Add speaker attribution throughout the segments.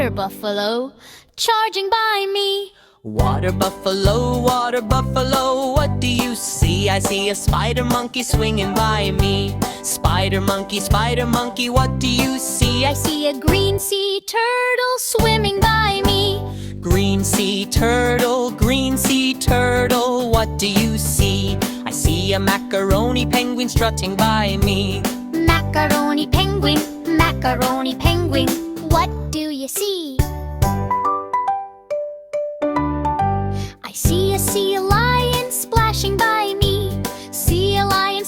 Speaker 1: water buffalo charging by me.
Speaker 2: Water buffalo, what do you see? I see a spider monkey swinging by me. Spider monkey, what do you see?
Speaker 1: I see a green sea turtle swimming by me.
Speaker 2: Green sea turtle, what do you see? I see a macaroni penguin strutting by me.
Speaker 1: Macaroni penguin, what do you see? I see a sea lion splashing by me. Sea lion,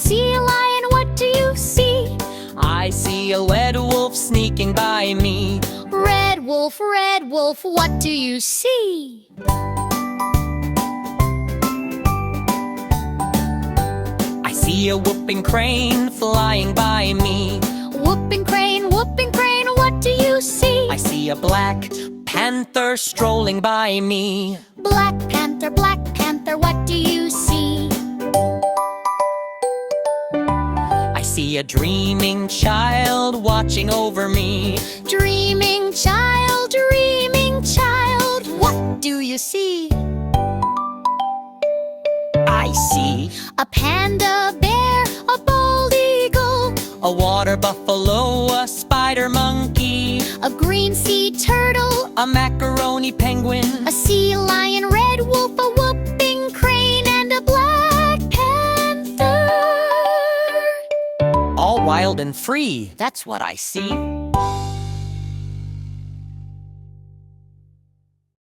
Speaker 1: what do you see?
Speaker 2: I see a red wolf sneaking by me.
Speaker 1: Red wolf, what do you see?
Speaker 2: I see a whooping crane flying by me.
Speaker 1: Whooping crane, what do you see?
Speaker 2: I see a black panther strolling by me.
Speaker 1: Black panther, what do you see?
Speaker 2: I see a dreaming child watching over me.
Speaker 1: Dreaming child, what do you see?
Speaker 2: I see
Speaker 1: a panda bear, a bald eagle,
Speaker 2: a water buffalo, a spider monkey,
Speaker 1: a green sea turtle,
Speaker 2: a macaroni penguin,
Speaker 1: a sea lion, red wolf, a whooping crane, and a black panther.
Speaker 2: all wild and free. That's what I see.